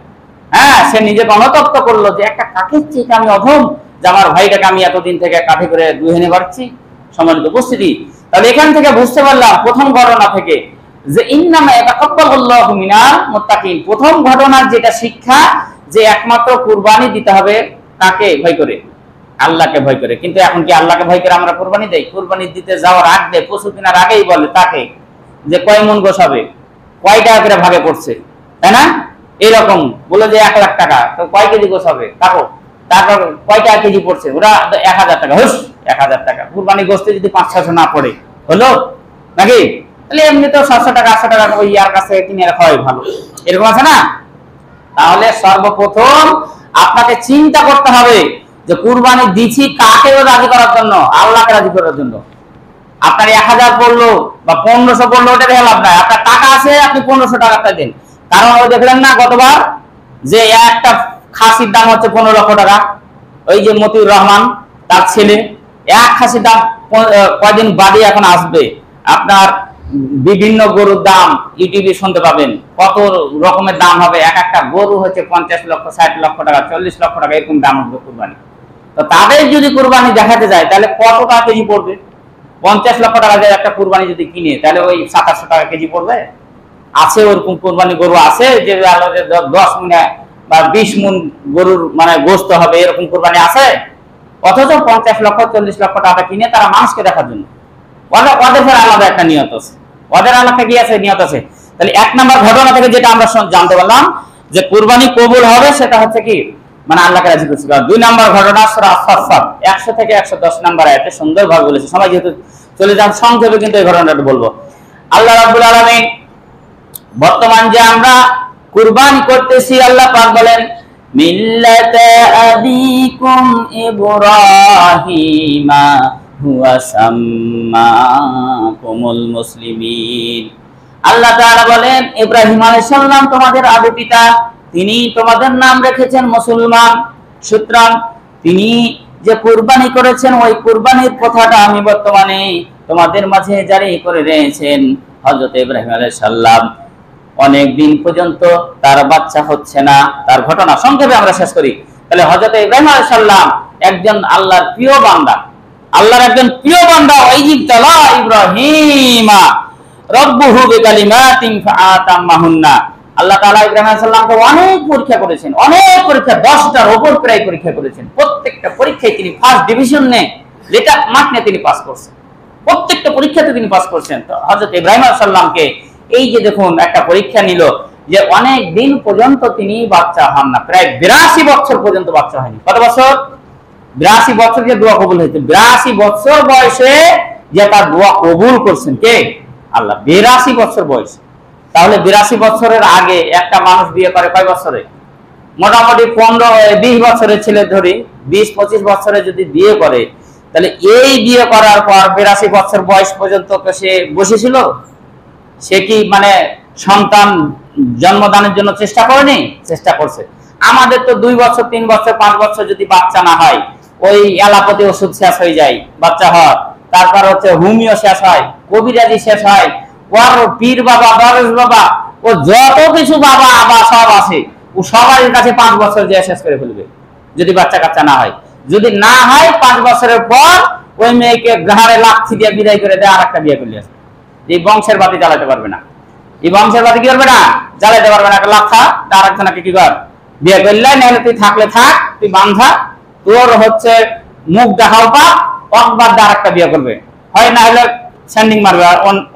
সে নিজেকে অনুতপ্ত করলো যে একটা কাকের চেয়ে আমি অধম, যে আমার ভাইটাকে আমি এতদিন থেকে কাঠে করে দুহেনে বাড়ছি। সম্মানিত উপস্থিতি, তাহলে এখান থেকে বুঝতে পারলাম প্রথম ঘটনা থেকে যে ইন্নামা ইয়াতাকাব্বালুল্লাহু মিনাল মুত্তাকিন, প্রথম ঘটনার যেটা শিক্ষা, যে একমাত্র কুরবানি দিতে হবে কাকে ভয় করে, আল্লাহকে ভয় করে। কিন্তু এখন কি আল্লাহকে ভয় করে আমরা কুরবানি দেই? কুরবানি দিতে যাওয়ার আগে, পশু কেনার আগেই বলে তাকে যে কয় মন গোশ হবে, কয় টাকা করে ভাগে পড়ছে, তাই না? এরকম বলে যে 1 লাখ টাকা, তো কয় কেজি গোশ হবে তারপর কয় টাকা কেজি পড়ছে, ওরা 1000 টাকা, হুস 1000 টাকা। কুরবানি গোশতে যদি 500-600 না পড়ে হলো নাকি? তাহলে এমনি তো 700 টাকা 800 টাকা ওই ইয়ার কাছে কিনে রাখা হয় ভালো, এরকম আছে না? তাহলে সর্বপ্রথম আপনাকে চিন্তা করতে হবে যে কুরবানি দিচ্ছি কাকে রাজি করার জন্য, আল্লাহকে রাজি করার জন্য। আপনার 1000 পড়লো বা 1500 পড়লো, ওটা দেখে লাভ নাই। আপনার টাকা আছে, আপনি 1500 টাকাটা দেন। কারণ ওই দেখলেন না গতবার যে একটা খাসির দাম হচ্ছে 15 লক্ষ টাকা, ওই যে মতিউর রহমান তার ছেলে, এক খাসির দাম কয়দিন বাদে এখন আসবে। আপনার বিভিন্ন গরুর দাম ইউটিউবে শুনতে পাবেন, কত রকমের দাম হবে। এক একটা গরু হচ্ছে 50 লক্ষ, 60 লক্ষ টাকা, 40 লক্ষ টাকা, এরকম দাম হবে কুরবানি। তো তাদের যদি কুরবানি দেখাতে যায় তাহলে কত টাকা কেজি পড়বে? 50 লক্ষ টাকা দিয়ে একটা কুরবানি যদি কিনে, তাহলে ওই 700 টাকা কেজি পড়বে। আছে ওরকম কুরবানি গরু আছে যে 10 মুন বা 20 মুন গরুর মানে গোশত হবে, এরকম কুরবানি আছে। অথচ 50 লক্ষ 40 লক্ষ টাকা কিনে তারা মানুষকে দেখার জন্য, ওদের আলাদা একটা নিয়ত আছে, ওদের আলাদা কি আছে, নিয়ত আছে। তাহলে 1 নম্বর ঘটনা থেকে যেটা আমরা জানতে পারলাম যে কুরবানি কবুল হবে, সেটা হচ্ছে কি মানে আল্লাহকে রাজি করতে হবে। 2 নম্বর ঘটনা সূরা আস-সাফফাত 100 থেকে 110 নম্বর আয়াতে সুন্দরভাবে বলেছে। সবাই যেহেতু চলে যান, সংক্ষেপে কিন্তু এই ঘটনাটা বলবো। আল্লাহ রাব্বুল আলামিন বর্তমান যে আমরা কুরবানি করতেছি, আল্লাহ পাক বলেন মিল্লাতা আবিকুম ইব্রাহিমা হুয়া সাম্মাকুমুল মুসলিমিন। আল্লাহ তাআলা বলেন, ইব্রাহিম আলাইহিস সালাম তোমাদের আদি পিতা, তিনি তোমাদের নাম রেখেছেন মুসলমান। সুতরাং তিনি যে কুরবানি করেছেন, ওই কুরবানির কথাটা আমি বর্তমানে তোমাদের মাঝে জারি করে রেখেছেন। হযরত ইব্রাহিম আলাইহিস সালাম অনেক দিন পর্যন্ত তার বাচ্চা হচ্ছে না, তার ঘটনা সংক্ষেপে আমরা শেষ করি। তাহলে হযরত ইব্রাহিম আলাইহিস সালাম একজন আল্লাহর প্রিয় বান্দা, আল্লাহর একজন প্রিয় বান্দা। ওয়াইজিবতালা ইব্রাহিমা রব্বুহু বিকালিমাতিন ফাআতাম্মাহুন্না। আল্লাহ তাআলা ইব্রাহিম আলাইহিস সালামকে অনেক পরীক্ষা করেছেন, অনেক পরীক্ষা, 10টার উপর প্রায় পরীক্ষা করেছেন। প্রত্যেকটা পরীক্ষায় তিনি ফার্স্ট ডিভিশন নিয়ে, লেটার মার্ক নিয়ে তিনি পাস করছেন। প্রত্যেকটা পরীক্ষাতে তিনি পাস করছেন। তো হযরত ইব্রাহিম আলাইহিস সালামকে এই যে দেখুন একটা পরীক্ষা নিল, যে অনেক দিন পর্যন্ত তিনি বাচ্চা হন না, প্রায় 82 বছর পর্যন্ত বাচ্চা হয়নি। কত বছর? 82 বছর যে দোয়া কবুল হয়েছে, 82 বছর বয়সে যে তার দোয়া কবুল করছেন কে? আল্লাহ। 82 বছর বয়স। তাহলে 82 বছরের আগে একটা মানুষ বিয়ে করে কয় বছরে? মোটামুটি 15-20 বছরের ছেলে ধরি, 20-25 বছরে যদি বিয়ে করে, তাহলে এই বিয়ে করার পর 82 বছর বয়স পর্যন্ত সে বসেছিল? সে কি মানে সন্তান জন্মদানের জন্য চেষ্টা করেনি? চেষ্টা করছে। আমাদের তো 2 বছর 3 বছর 5 বছর যদি বাচ্চা না হয়, ওই অ্যালোপ্যাথি ওষুধ শেষ হয়ে যায় বাচ্চা হয়, তারপর হচ্ছে হোমিও শেষ হয়, কবিরাজি শেষ হয়, ওর পীর বাবা, দরজ বাবা, ও যত কিছু বাবা আবা সব আছে, ও সবার কাছে 5 বছর যে শেষ করে ফেলবে যদি বাচ্চা কাচ্চা না হয়। যদি না হয় 5 বছরের পর ওই মেয়েকে ঘাড়ে লাথি দিয়ে বিদায় করে দেয়, আর একটা বিয়ে করলে আসে। এই বংশের বাতি জ্বালাতে পারবে না, এই বংশের বাতি কি করবে না? জ্বালাতে পারবে না। লাথা তার একজনকে কি কর, বিয়ে করলে, নাহলে তুই থাকলে থাক, তুই বান্ধা, তোর হচ্ছে মুখ দেখাও পা, অকবার আর একটা বিয়ে করবে, হয় না হলে স্যান্ডিং মারবে,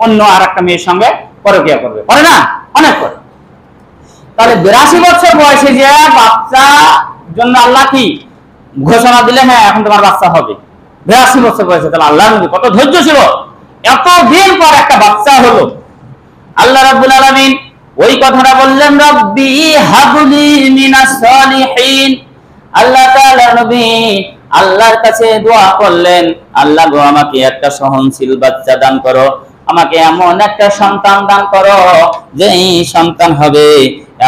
অন্য আর একটা মেয়ের সঙ্গে পরকিয়া করবে, করে না? অনেক করে। তাহলে 82 বছর বয়সে যে বাচ্চা জন্য আল্লাহ কি ঘোষণা দিলে, হ্যাঁ এখন তোমার বাচ্চা হবে, 82 বছর বয়সে। তাহলে আল্লাহ নবী কত ধৈর্য ছিল, এতদিন পর একটা বাচ্চা হলো। আল্লাহ রাব্বুল আলামিন ওই কথাটা বললেন, রব্বি হাবলি মিনাস সালিহিন। আল্লাহ তাআলা নবী আল্লাহর কাছে দোয়া করলেন, আল্লাহ গো আমাকে একটা সহনশীল বাচ্চা দান করো, আমাকে এমন একটা সন্তান দান করো যে এই সন্তান হবে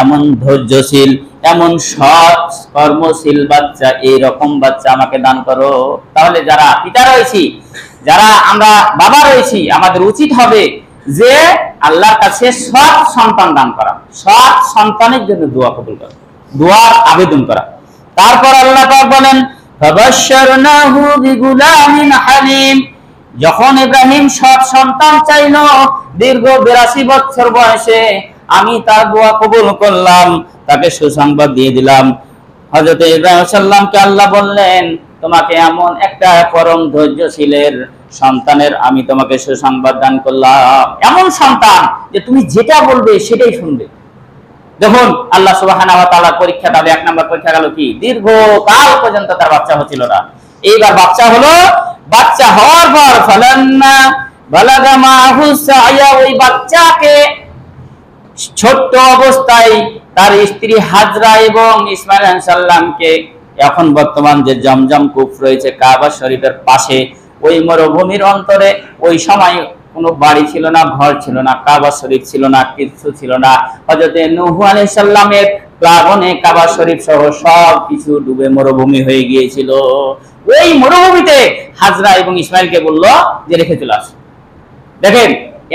এমন ধৈর্যশীল, এমন সৎ কর্মশীল বাচ্চা, এইরকম বাচ্চা আমাকে দান করো। তাহলে যারা পিতা রয়েছি, যারা আমরা বাবা রয়েছি, আমাদের উচিত হবে যে আল্লাহর কাছে সৎ সন্তান দান করা, সৎ সন্তানের জন্য দোয়া কবুল করা, দোয়ার আবেদন করা। তারপর আল্লাহ পাক বলেন, ফাবাশশারনাহু বিগুলামিন হালিম। যখন ইব্রাহিম সৎ সন্তান চাইল দীর্ঘ 82 বছর বয়সে, আমি তার দোয়া কবুল করলাম, তাকে সুসংবাদ দিয়ে দিলাম। হযরত ইব্রাহিম সাল্লামকে আল্লাহ বললেন, তোমাকে এমন একটা পরম ধৈর্যশীলের সন্তানের আমি তোমাকে সুসংবাদ দান করলাম, এমন সন্তান যে তুমি যেটা বলবে সেটাই শুনবে। দেখুন আল্লাহ সুবহানাহু ওয়া তাআলার পরীক্ষাটা, 1 নম্বর পরীক্ষা গেল কি, দীর্ঘকাল পর্যন্ত তার বাচ্চা হচ্ছিল না, এইবার বাচ্চা হলো। বাচ্চা হওয়ার পর ফালান্না বালাগা মাহু সায়া, ওই বাচ্চাকে ছোট্ট অবস্থায় তার স্ত্রী হাজরা এবং ইসমাঈল আলাইহিস সালামকে, এখন বর্তমান যে জমজম কূপ রয়েছে কাবা শরীফের পাশে, ওই মরুভূমির অন্তরে, ওই সময় কোনো বাড়ি ছিল না, ঘর ছিল না, কাবা শরীফ ছিল না, কিছু ছিল না। হযরত নূহ আলাইহিস সালামের প্লাবনে কাবা শরীফ সহ সব কিছু ডুবে মরুভূমি হয়ে গিয়েছিল। ওই মরুভূমিতে হাজরা এবং ইসমাঈলকে বলল যে রেখে চলে আসো। দেখেন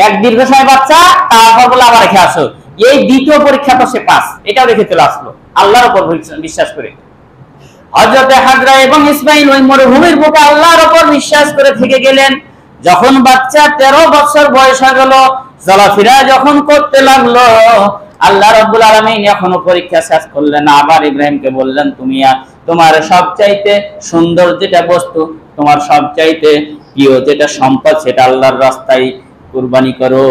এক দীর্ঘ সময় বাচ্চা, তারপর বলে আবার রেখে আসো। এই দ্বিতীয় পরীক্ষা তো সে পাস, এটাও রেখে চলে আসলো আল্লাহর উপর বিশ্বাস করে। হযরত হাজরা এবং ইসমাঈল ওই মরুভূমির বুকে আল্লাহর উপর বিশ্বাস করে থেকে গেলেন। যখন বাচ্চা 13 বছর বয়স হয়ে গেল, চলাফেরা যখন করতে লাগলো, আল্লাহ রাব্বুল আলামিন এখনো পরীক্ষা শেষ করলেন। আবার ইব্রাহিমকে বললেন, তুমি তোমার সবচাইতে সুন্দর যেটা বস্তু, তোমার সবচাইতে প্রিয় যেটা সম্পদ, সেটা আল্লাহর রাস্তায় কুরবানি করো।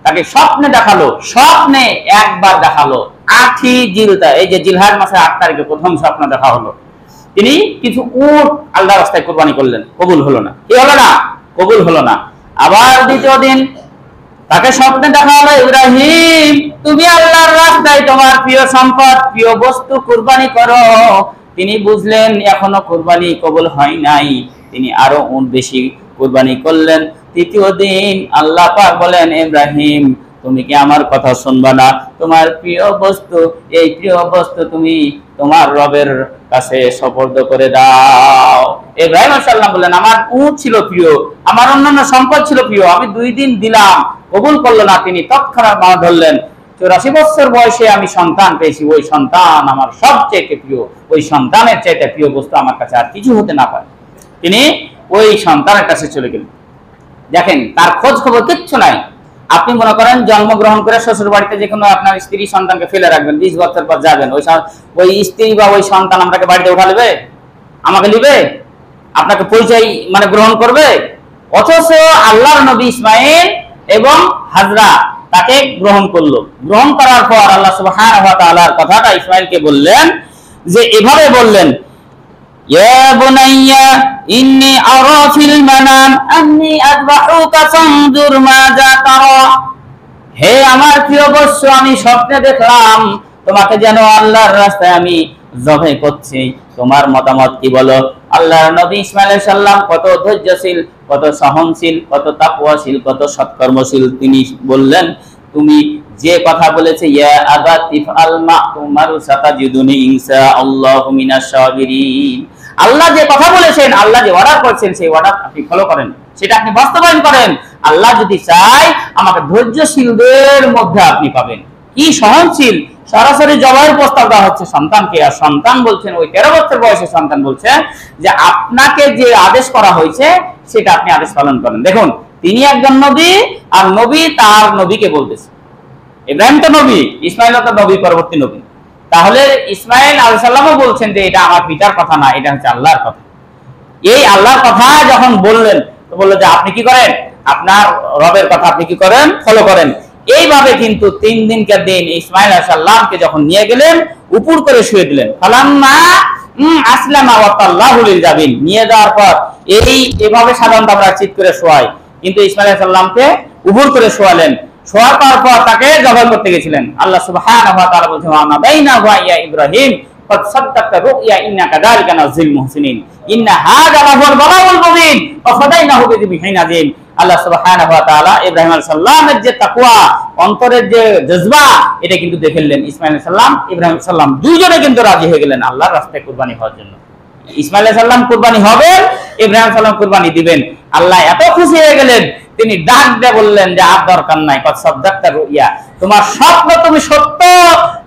তাকে স্বপ্নে দেখালো, স্বপ্নে একবার দেখালো। 8ই জিলহজ, এই যে জিলহজ মাসের 8 তারিখে প্রথম স্বপ্ন দেখা হলো। তিনি কিছু উট আল্লাহর রাস্তায় কুরবানি করলেন, কবুল হলো না। কি হলো না? কবুল হলো না। আবার দ্বিতীয় দিন তাকে স্বপ্নে দেখা হলো, ইব্রাহিম তুমি আল্লাহর রাস্তায় তোমার প্রিয় সম্পদ, প্রিয় বস্তু কুরবানি করো। তিনি বুঝলেন এখনো কুরবানি কবুল হয় নাই, তিনি আরো বেশি কুরবানি করলেন। তৃতীয় দিন আল্লাহ পাক বলেন, ইব্রাহিম তুমি কি আমার কথা শুনবা না? তোমার প্রিয় বস্তু, এই প্রিয় বস্তু তুমি তোমার রবের কাছে সুপর্দ করে দাও। ইব্রাহিম আলাইহিস সালাম বললেন, আমার উট ছিল প্রিয়, আমার অন্যান্য সম্পদ ছিল প্রিয়, আমি 2 দিন দিলাম, কবুল করলো না। তিনি তৎক্ষণাৎ মা ধরলেন, 84 বছর বয়সে আমি সন্তান পেয়েছি, ওই সন্তান আমার সবচেয়ে প্রিয়, ওই সন্তানের চাইতে প্রিয় বস্তু আমার কাছে আর কিছু হতে না পারে। তিনি ওই সন্তানের কাছে চলে গেলেন। দেখেন, তার খোঁজ খবর কিচ্ছু নাই। আপনি মনে করেন জন্মগ্রহণ করে শ্বশুর বাড়িতে যে কোনো আপনার স্ত্রী সন্তানকে ফেলে রাখবেন, 20 বছর পর যাবেন, ওই স্ত্রী বা ওই সন্তান আপনাকে বাড়িতে উঠা নেবে? আমাকে নিবে? আপনাকে পরিচয় মানে গ্রহণ করবে? অথচ আল্লাহর নবী ইসমাইল এবং হাজরা তাকে গ্রহণ করলো। গ্রহণ করার পর আল্লাহ সুবহানাহু ওয়া তাআলার কথাটা ইসমাইলকে বললেন, যে এভাবে বললেন, ইয়া বুনাইয়া ইন্নী আরা ফিল মানাম আন্নী আযবাহুকা ফানজুর মাযা তারা। হে আমার প্রিয় বৎস, আমি স্বপ্নে দেখলাম তোমাকে যেন আল্লাহর রাস্তায় আমি জবাই করছি, তোমার মতামত কি বলো? আল্লাহর নবী ইসমাইল আলাইহিস সালাম কত ধৈর্যশীল, কত সহনশীল, কত তাকওয়াশীল, কত সৎকর্মশীল। তিনি বললেন, তুমি যে কথা বলেছে, ইয়া আবাতি ফাল মা তুমারু সাতাজিদুনি ইনশাআল্লাহু মিনাশ সাবিরিন। আল্লাহ যে কথা বলেছেন, আল্লাহ যে অর্ডার করেছেন, সেই অর্ডার আপনি ফলো করেন, সেটা আপনি বাস্তবায়ন করেন। আল্লাহ যদি চায় আমাকে ধৈর্যশীলদের মধ্যে আপনি পাবেন। কি সহনশীল! সরাসরি জবাইয়ের প্রস্তাব দেওয়া হচ্ছে সন্তানকে, আর সন্তান বলছেন, ওই 13 বছর বয়সে সন্তান বলছে যে আপনাকে যে আদেশ করা হয়েছে সেটা আপনি আদেশ পালন করেন। দেখুন, তিনি একজন নবী, আর নবী তার নবীকে বলতেছে। ইব্রাহিম তো নবী, ইসমাইল তো নবী, পরবর্তী নবী। তাহলে ইসমাইল আলাইহিস সালামও বলছেন যে এটা আমার পিতার কথা না, এটা হচ্ছে আল্লাহর কথা। এই আল্লাহর কথা যখন বললেন, তো বললো যে আপনি কি করেন? আপনার রবের কথা আপনি কি করেন? ফলো করেন। এইভাবে কিন্তু 3 দিনকার দিন ইসমাইল আলাইহিস সালামকে যখন নিয়ে গেলেন, উপর করে শুয়ে দিলেন। ফালাম্মা আসলামা ওয়া তাল্লাহু লিল জাবিন। নিয়ে যাওয়ার পর এইভাবে সাধারণত আমরা চিৎ করে শোয়াই, কিন্তু ইসমাইল আলাইহিস সালামকে উপর করে শোয়ালেন। শোয়ার পর তাকে জবাই করতে গেছিলেন। আল্লাহ সুবহানাহু ওয়া তাআলা বলেছেন, ওয়া বাইনা ওয়া ইয়া ইব্রাহিম قد صدقت الرؤيا إنا كذلك نجزي المحسنين إن هذا لهو البلاء المبين وفديناه بذبح عظيم। আল্লাহ সুবহানাহু ওয়া তাআলা ইব্রাহিম আলাইহিস সালামের যে তাকওয়া, অন্তরের যে জজবা, এটা কিন্তু দেখলেন। ইসমাইল আলাইহিস সালাম, ইব্রাহিম আলাইহিস সালাম দুইজনে কিন্তু রাজি হয়ে গেলেন আল্লাহর রাস্তায় কুরবানি হওয়ার জন্য। ইসমাইল আলাইহিস সালাম কুরবানি হবেন, ইব্রাহিম আলাইহিস সালাম কুরবানি দিবেন। আল্লাহ এত খুশি হয়ে গেলেন, তিনি ডাক দিয়ে বললেন যে আর দরকার নাই, কদ সাদ্দাকতা রুইয়া, তোমার স্বপ্ন তুমি সত্য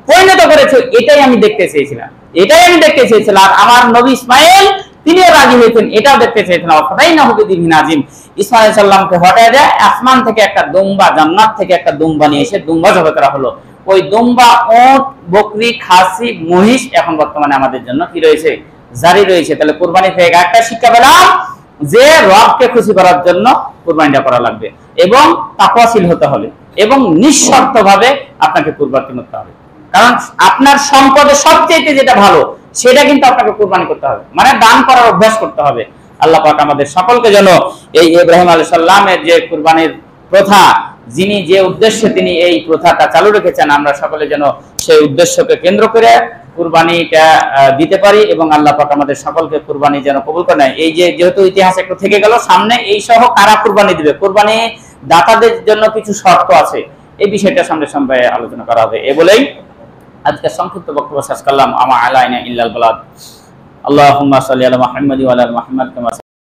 পরিণত করেছো, এটাই আমি দেখতে চেয়েছিলাম, এটাই আমি দেখতে চেয়েছিলাম। আর আমার নবী ইসমাইল তিনিও রাজি হয়েছেন, এটাও দেখতে চেয়েছিলাম। ফাদাইনাহু বিযিবহিন আযীম। ইসমাইল আলাইহিস সালামকে হঠাৎ আসমান থেকে একটা দুম্বা, জান্নাত থেকে একটা দুম্বা নিয়ে এসে দুম্বা জবাই করা হলো। ওই দুম্বা, উট, বকরি, খাসি, মহিষ এখন বর্তমানে আমাদের জন্য কি রয়েছে? জারি রয়েছে। তাহলে কুরবানি থেকে একটা শিক্ষা পেলাম যে রবকে খুশি করার জন্য কুরবানিটা করা লাগবে, এবং তাকওয়াশীল হতে হবে, এবং নিঃশর্তভাবে আপনাকে কুরবানি করতে হবে। কারণ আপনার সম্পদে সবচেয়ে যেটা ভালো সেটা কিন্তু আপনাকে কুরবানি করতে হবে, মানে দান করার অভ্যাস করতে হবে। আল্লাহ পাক আমাদের সকলকে যেন এই ইব্রাহিম আলাইহিস সালামের যে কুরবানির প্রথা, যিনি যে উদ্দেশ্যে তিনি এই প্রথাটা চালু রেখেছেন, আমরা সকলে যেন সেই উদ্দেশ্যকে কেন্দ্র করে কুরবানিটা দিতে পারি, এবং আল্লাহ পাক আমাদের সকলকে কুরবানি যেন কবুল করে নেয়। এই যে যেহেতু ইতিহাস একটু থেকে গেল, সামনে এই সহ কারা কুরবানি দিবে, কুরবানি দাতাদের জন্য কিছু শর্ত আছে, এই বিষয়টা সামনে সামনে আলোচনা করা হবে। এ বলেই আজকে সংক্ষিপ্ত বক্তব্য শেষ করলাম। আমা আলাইনা ইল্লাল বালাগ। আল্লাহুম্মা সাল্লি আলা মুহাম্মাদি ওয়া আলা আলি মুহাম্মাদ কামা